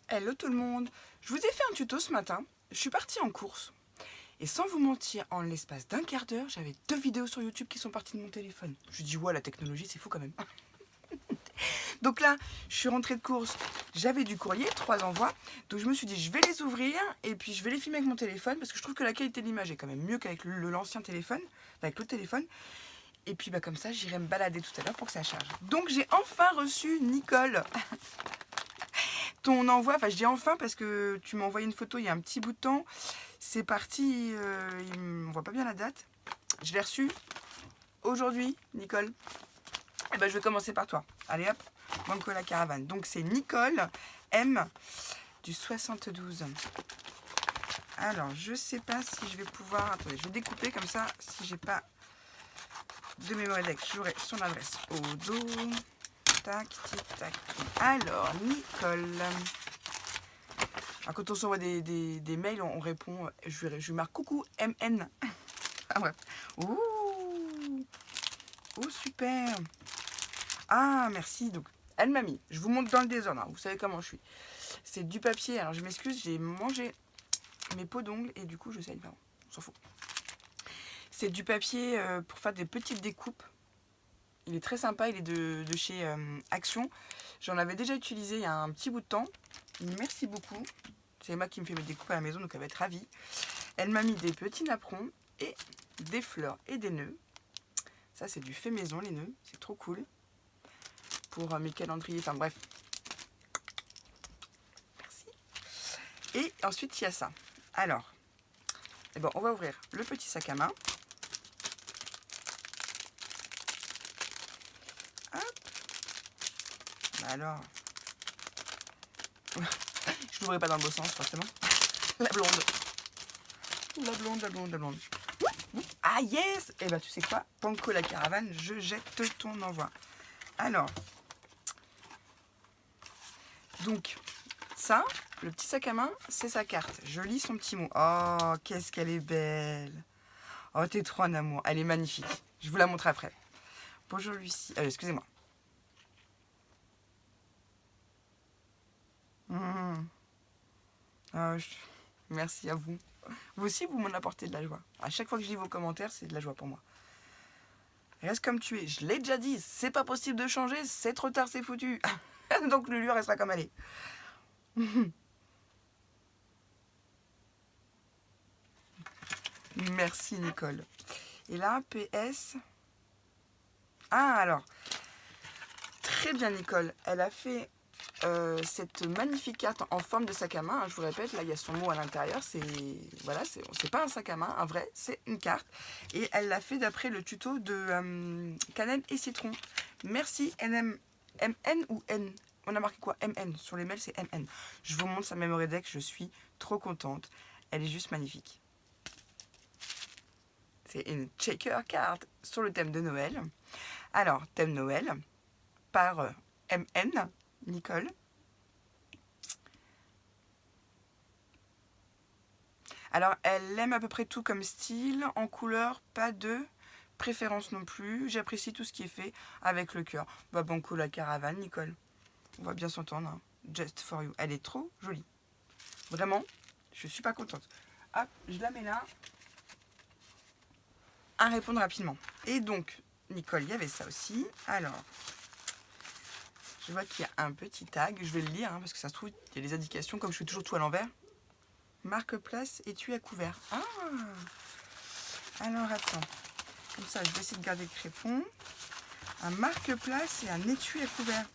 Hello tout le monde. Je vous ai fait un tuto ce matin. Je suis partie en course. Et sans vous mentir, en l'espace d'un quart d'heure, j'avais 2 vidéos sur YouTube qui sont parties de mon téléphone. Je me dis, ouais, la technologie, c'est fou quand même. Donc là, je suis rentrée de course. J'avais du courrier, 3 envois. Donc je me suis dit, je vais les ouvrir et puis je vais les filmer avec mon téléphone parce que je trouve que la qualité de l'image est quand même mieux qu'avec l'ancien téléphone, avec l'autre téléphone. Et puis bah, comme ça, j'irai me balader tout à l'heure pour que ça charge. Donc j'ai enfin reçu, Nicole, ton envoi. Enfin, je dis enfin parce que tu m'as envoyé une photo il y a un petit bout de temps. C'est parti, on voit pas bien la date. Je l'ai reçu aujourd'hui, Nicole. Et ben je vais commencer par toi. Allez hop, Banco la caravane. Donc c'est Nicole M du 72. Alors je sais pas si je vais pouvoir. Attendez, je vais découper comme ça. Si j'ai pas de mémoire deck, j'aurai son adresse au dos. Tac, tic, tac. Alors Nicole. Alors, quand on s'envoie des mails, on répond. Je lui marque coucou MN. Ah ouais. Ouh, oh super. Ah merci. Donc elle m'a mis. Je vous montre dans le désordre. Hein. Vous savez comment je suis. C'est du papier. Alors je m'excuse, j'ai mangé mes peaux d'ongles et du coup je saigne. Pardon, on s'en fout. C'est du papier pour faire des petites découpes. Il est très sympa. Il est de chez Action. J'en avais déjà utilisé il y a un petit bout de temps. Merci beaucoup. C'est Emma qui me fait mes découpes à la maison, donc elle va être ravie. Elle m'a mis des petits napperons et des fleurs et des nœuds. Ça, c'est du fait maison, les nœuds. C'est trop cool. Pour mes calendriers, enfin bref. Merci. Et ensuite, il y a ça. Alors, eh ben, on va ouvrir le petit sac à main. Hop. Bah alors. Je l'ouvrirai pas dans le bon sens, forcément. La blonde. La blonde, la blonde, la blonde. Ah yes. Et bah tu sais quoi, Banco la caravane, je jette ton envoi. Alors, donc, ça, le petit sac à main, c'est sa carte. Je lis son petit mot. Oh, qu'est-ce qu'elle est belle. Oh, t'es trop un amour. Elle est magnifique. Je vous la montre après. Bonjour Lucie. Excusez-moi. Oh, merci à vous. Vous aussi, vous m'en apportez de la joie. À chaque fois que je lis vos commentaires, c'est de la joie pour moi. Reste comme tu es. Je l'ai déjà dit, c'est pas possible de changer, c'est trop tard, c'est foutu. Donc Lulu restera comme elle est. Merci Nicole. Et là, PS. Ah alors, très bien Nicole. Elle a fait cette magnifique carte en forme de sac à main. Hein, je vous répète, là il y a son mot à l'intérieur. C'est voilà, c'est pas un sac à main, un vrai, c'est une carte. Et elle l'a fait d'après le tuto de cannelle et citron. Merci MN ou N. On a marqué quoi? MN. Sur les mails, c'est MN. Je vous montre sa memory deck. Je suis trop contente. Elle est juste magnifique. C'est une shaker card sur le thème de Noël. Alors, thème Noël par MN, Nicole. Alors, elle aime à peu près tout comme style. En couleur, pas de préférence non plus. J'apprécie tout ce qui est fait avec le cœur. Bah, Banco la caravane, Nicole. On va bien s'entendre. Hein. Just for you. Elle est trop jolie. Vraiment, je suis pas contente. Hop, je la mets là. À répondre rapidement. Et donc, Nicole, il y avait ça aussi. Alors, je vois qu'il y a un petit tag. Je vais le lire, hein, parce que ça se trouve, il y a les indications, comme je fais toujours tout à l'envers. Marque-place, étui à couvert. Ah! Alors, attends. Comme ça, je vais essayer de garder le crépon. Un marque-place et un étui à couvert.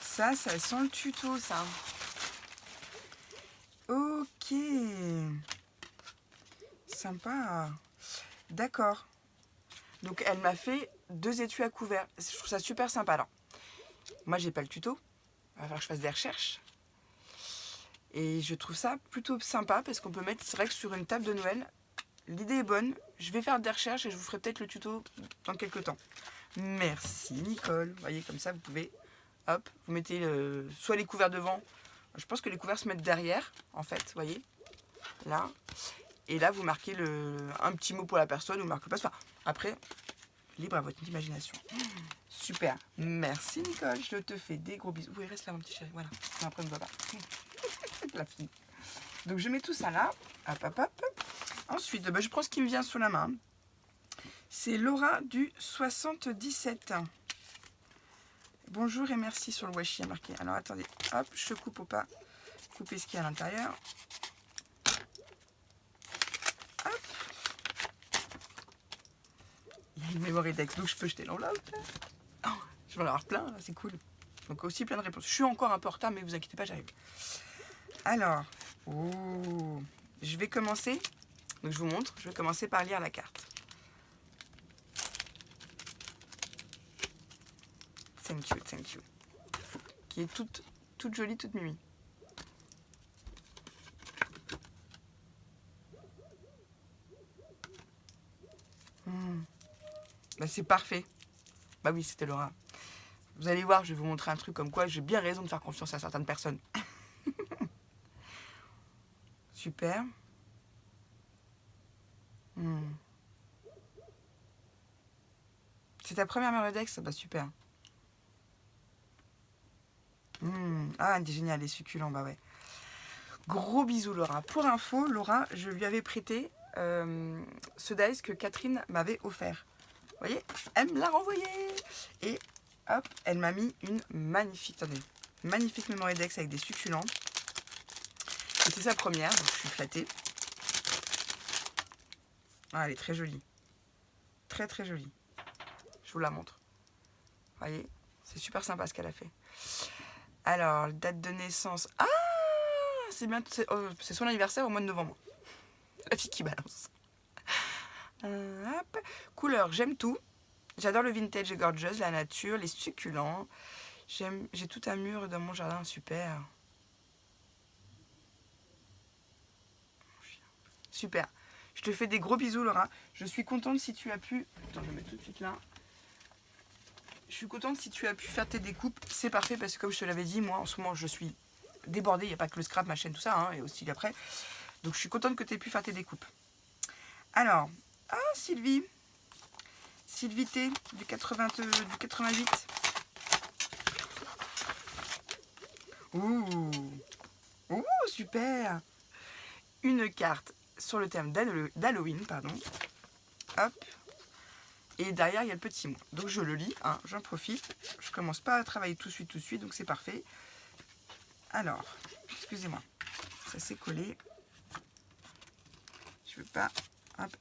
Ça sent le tuto, ça. Ok. Sympa. D'accord. Donc elle m'a fait 2 étuis à couvert. Je trouve ça super sympa. Alors, moi j'ai pas le tuto. Il va falloir que je fasse des recherches. Et je trouve ça plutôt sympa parce qu'on peut mettre, c'est vrai que sur une table de Noël, l'idée est bonne. Je vais faire des recherches et je vous ferai peut-être le tuto dans quelques temps. Merci Nicole. Vous voyez, comme ça vous pouvez, hop, vous mettez soit les couverts devant. Je pense que les couverts se mettent derrière, en fait, vous voyez, là. Et là, vous marquez un petit mot pour la personne ou marque le passe. Enfin, après, libre à votre imagination. Super. Merci Nicole, je te fais des gros bisous. Oui, reste là mon petit chéri, voilà. Après, on ne voit pas. La fille. Donc je mets tout ça là. Hop, hop, hop. Ensuite, je prends ce qui me vient sous la main. C'est Laura du 77. Bonjour et merci sur le washi à marqué. Alors attendez, hop, je coupe pour pas couper ce qu'il y a à l'intérieur. Hop. Il y a une mémoire Dex, donc je peux jeter l'enveloppe. Oh, je vais en avoir plein, c'est cool. Donc aussi plein de réponses. Je suis encore un peu en retard, mais vous inquiétez pas, j'arrive. Alors, oh, je vais commencer. Donc je vous montre, je vais commencer par lire la carte. Thank you, thank you. Qui est toute jolie, toute mimi. Bah, c'est parfait. Bah oui, c'était Laura. Vous allez voir, je vais vous montrer un truc comme quoi j'ai bien raison de faire confiance à certaines personnes. Super. C'est ta première Melodex? Bah super. Ah, génial, les succulents, bah ouais. Gros bisous Laura. Pour info, Laura, je lui avais prêté ce dice que Catherine m'avait offert. Vous voyez, elle me l'a renvoyé. Et hop, elle m'a mis une magnifique, attendez, magnifique Memory-Dex avec des succulents. Et c'est sa première, donc je suis flattée. Ah, elle est très jolie. Très très jolie. Je vous la montre. Vous voyez, c'est super sympa ce qu'elle a fait. Alors, date de naissance. Ah, c'est bien, c'est son anniversaire au mois de novembre. La fille qui balance. Hop. Couleur, j'aime tout. J'adore le vintage et gorgeous, la nature, les succulents. J'ai tout un mur dans mon jardin, super. Super. Je te fais des gros bisous, Laura. Je suis contente si tu as pu... Attends, je vais mettre tout de suite là. Je suis contente si tu as pu faire tes découpes. C'est parfait parce que comme je te l'avais dit, moi, en ce moment, je suis débordée. Il n'y a pas que le scrap, ma chaîne, tout ça, hein, et aussi après. Donc, je suis contente que tu aies pu faire tes découpes. Alors, ah, Sylvie. Sylvie T, du 88. Ouh, ouh, super. Une carte sur le thème d'Halloween, pardon. Hop. Et derrière, il y a le petit mot. Donc, je le lis, hein, j'en profite. Je commence pas à travailler tout de suite, donc c'est parfait. Alors, excusez-moi, ça s'est collé. Je veux pas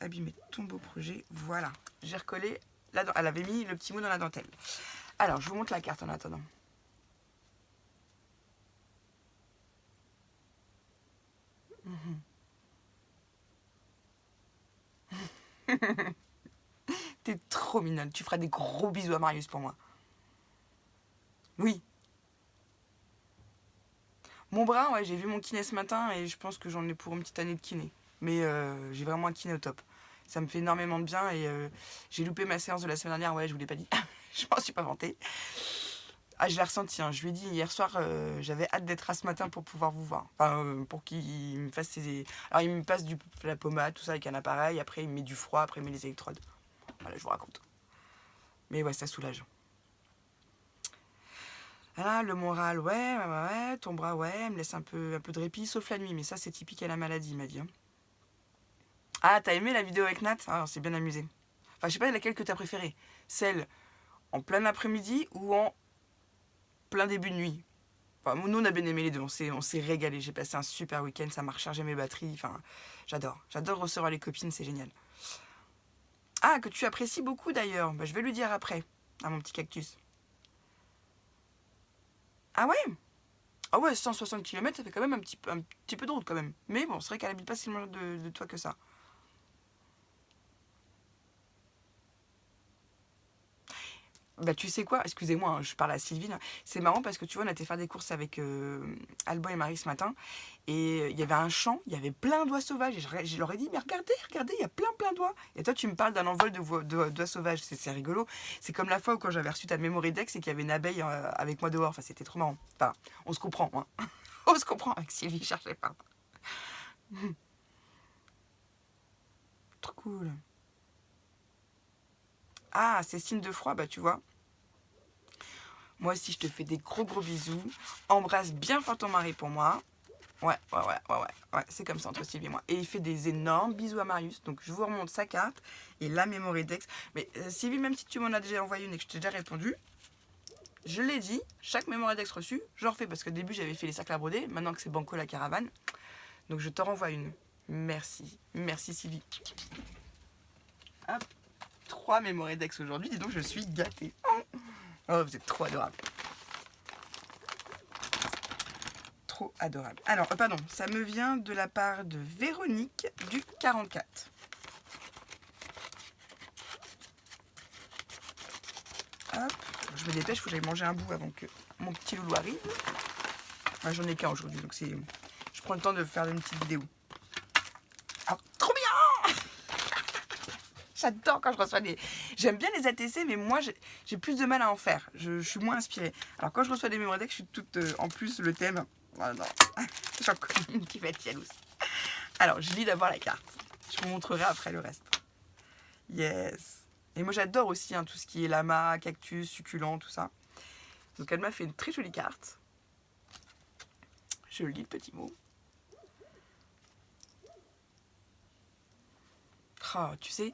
abîmer ton beau projet. Voilà, j'ai recollé. Elle avait mis le petit mot dans la dentelle. Alors, je vous montre la carte en attendant. T'es trop mignonne. Tu feras des gros bisous à Marius pour moi. Oui. Mon bras, ouais, j'ai vu mon kiné ce matin et je pense que j'en ai pour une petite année de kiné. Mais j'ai vraiment un kiné au top. Ça me fait énormément de bien et j'ai loupé ma séance de la semaine dernière. Ouais, je vous l'ai pas dit. Je m'en suis pas vantée. Ah, je l'ai ressenti. Hein. Je lui ai dit hier soir, j'avais hâte d'être là ce matin pour pouvoir vous voir. Enfin, pour qu'il me fasse ses... Alors, il me passe la pommade, tout ça avec un appareil. Après, il me met du froid. Après, il me met les électrodes. Voilà, je vous raconte. Mais ouais, ça soulage. Ah, le moral, ouais. Ton bras, ouais, me laisse un peu de répit, sauf la nuit. Mais ça, c'est typique à la maladie, il m'a dit. Hein. Ah, t'as aimé la vidéo avec Nat? Ah, on s'est bien amusé. Enfin, je sais pas laquelle que t'as préférée. Celle en plein après-midi ou en plein début de nuit. Enfin, nous, on a bien aimé les deux. On s'est régalé. J'ai passé un super week-end. Ça m'a rechargé mes batteries. Enfin, j'adore. J'adore recevoir les copines. C'est génial. Ah, que tu apprécies beaucoup d'ailleurs. Bah, je vais lui dire après, à mon petit cactus. Ah ouais? Ah ouais, 160 km, ça fait quand même un petit peu de route quand même. Mais bon, c'est vrai qu'elle habite pas si loin de toi que ça. Bah tu sais quoi, excusez-moi, hein, je parle à Sylvie. C'est marrant parce que tu vois, on a été faire des courses avec Alban et Marie ce matin. Et il y avait un champ, il y avait plein d'oies sauvages. Et je leur ai dit, mais regardez, il y a plein d'oies. Et toi, tu me parles d'un envol d'oies sauvages. C'est rigolo. C'est comme la fois où quand j'avais reçu ta Memory Dex et qu'il y avait une abeille avec moi dehors. Enfin, c'était trop marrant. Enfin, on se comprend, hein. On se comprend avec Sylvie, cherchez pas. Trop cool. Ah, c'est signe de froid, bah tu vois. Moi aussi, je te fais des gros bisous. Embrasse bien fort ton mari pour moi. Ouais, c'est comme ça entre Sylvie et moi. Et il fait des énormes bisous à Marius. Donc je vous remonte sa carte et la Mémoridex. Mais Sylvie, même si tu m'en as déjà envoyé une et que je t'ai déjà répondu, je l'ai dit, chaque Mémoridex reçue, je refais parce qu'au début j'avais fait les cercles à broder. Maintenant que c'est Banco la caravane, donc je t'en renvoie une. Merci Sylvie. Hop, 3 Mémoridex aujourd'hui. Dis donc, je suis gâtée. Oh, vous êtes trop adorable. Trop adorable. Alors, pardon, ça me vient de la part de Véronique du 44. Hop, je me dépêche, il faut que j'aille manger un bout avant que mon petit loulou arrive. Enfin, j'en ai qu'un aujourd'hui, donc c'est. Je prends le temps de faire une petite vidéo. Alors, trop bien. J'adore quand je reçois des... J'aime bien les ATC, mais moi, j'ai plus de mal à en faire. Je suis moins inspirée. Alors, quand je reçois des Mémoridex, je suis toute... en plus, le thème... Oh non, j'en connais une qui va être jalouse. Alors, je lis d'abord la carte. Je vous montrerai après le reste. Yes. Et moi, j'adore aussi tout ce qui est lama, cactus, succulent, tout ça. Donc, elle m'a fait une très jolie carte. Je lis le petit mot. Oh, tu sais,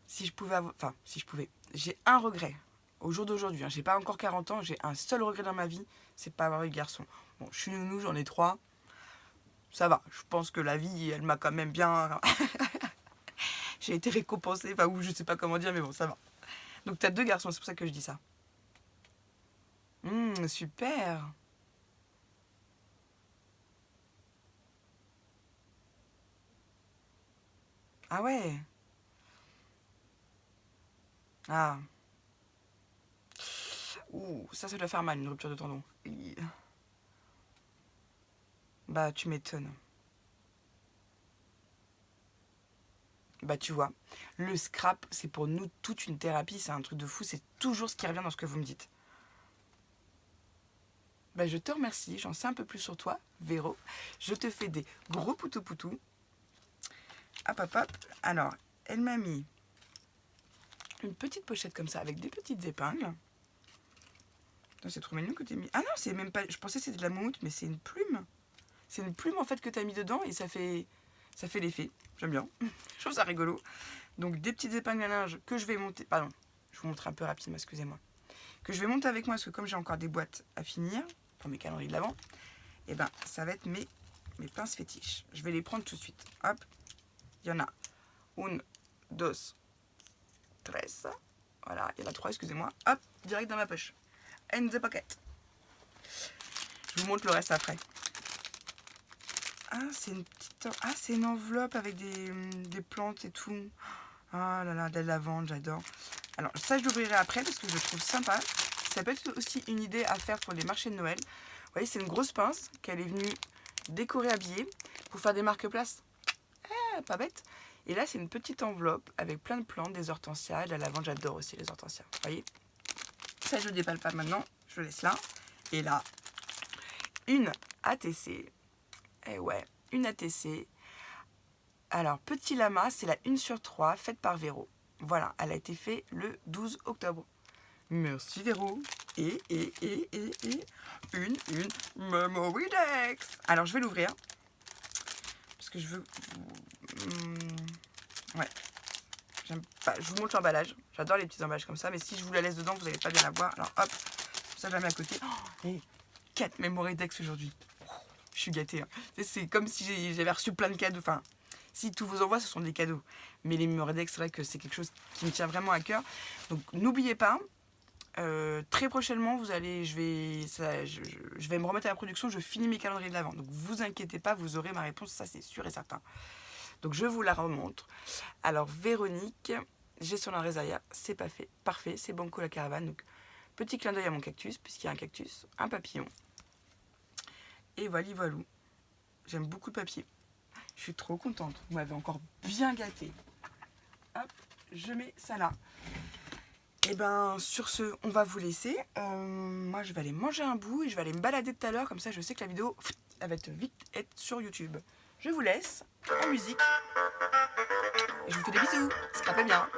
si je pouvais avoir... Enfin, si je pouvais. J'ai un regret. Au jour d'aujourd'hui, j'ai pas encore 40 ans, j'ai un seul regret dans ma vie, c'est pas avoir eu de garçon. Bon, je suis nounou, j'en ai 3. Ça va, je pense que la vie, elle m'a quand même bien... J'ai été récompensée, enfin, ou je sais pas comment dire, mais bon, ça va. Donc, t'as 2 garçons, c'est pour ça que je dis ça. Super. Ah ouais. Ah. Ouh, ça doit faire mal, une rupture de tendon. Bah, tu m'étonnes. Bah, tu vois, le scrap, c'est pour nous toute une thérapie, c'est un truc de fou, c'est toujours ce qui revient dans ce que vous me dites. Bah, je te remercie, j'en sais un peu plus sur toi, Véro. Je te fais des gros poutou-poutou. Hop, hop, hop. Alors, elle m'a mis une petite pochette comme ça, avec des petites épingles. C'est trop mignon que tu aies mis... Ah non, c'est même pas... Je pensais que c'était de la moumoute, mais c'est une plume. C'est une plume, en fait, que tu as mis dedans, et ça fait l'effet. J'aime bien. Je trouve ça rigolo. Donc, des petites épingles à linge que je vais monter... Pardon, je vous montre un peu rapidement, excusez-moi. Que je vais monter avec moi, parce que comme j'ai encore des boîtes à finir, pour mes calendriers de l'Avent, et ben, ça va être mes pinces fétiches. Je vais les prendre tout de suite. Hop. Il y en a 1, 2, 3. Voilà, il y en a 3, excusez-moi. Hop, direct dans ma poche. In the pocket. Je vous montre le reste après. Ah, c'est une petite... Ah, c'est une enveloppe avec des plantes et tout. Ah là là, de la lavande, j'adore. Alors, ça, je l'ouvrirai après parce que je le trouve sympa. Ça peut être aussi une idée à faire pour les marchés de Noël. Vous voyez, c'est une grosse pince qu'elle est venue décorer, habiller pour faire des marque-places. Ah, pas bête. Et là, c'est une petite enveloppe avec plein de plantes, des hortensias, de la lavande. J'adore aussi les hortensias. Vous voyez? Ça, je ne le déballe pas maintenant. Je le laisse là. Et là, une ATC. Eh ouais, une ATC. Alors, petit lama, c'est la 1/3 faite par Véro. Voilà, elle a été faite le 12 octobre. Merci Véro. Et une Mémoridex. Alors, je vais l'ouvrir. Parce que je veux... Ouais. J'aime pas. Je vous montre l'emballage. J'adore les petits emballages comme ça. Mais si je vous la laisse dedans, vous n'allez pas bien la voir. Alors, hop. Ça, je la mets à côté. Oh, et 4 Mémoridex aujourd'hui. Je suis gâtée. Hein. C'est comme si j'avais reçu plein de cadeaux. Enfin, si tous vos envois, ce sont des cadeaux. Mais les Mémoridex, c'est vrai que c'est quelque chose qui me tient vraiment à cœur. Donc, n'oubliez pas, très prochainement, je vais me remettre à la production. Je finis mes calendriers de l'Avent. Donc, vous inquiétez pas, vous aurez ma réponse. Ça, c'est sûr et certain. Donc, je vous la remontre. Alors, Véronique, j'ai sur l'adresse derrière. C'est pas fait. Parfait. C'est Banco la caravane. Donc, petit clin d'œil à mon cactus, puisqu'il y a un cactus, un papillon. Et voilà, voilou. J'aime beaucoup le papier. Je suis trop contente. Vous m'avez encore bien gâtée. Hop, je mets ça là. Et ben, sur ce, on va vous laisser. Moi, je vais aller manger un bout et je vais aller me balader tout à l'heure. Comme ça, je sais que la vidéo, elle va vite être sur YouTube. Je vous laisse en musique. Et je vous fais des bisous. Scrapez bien.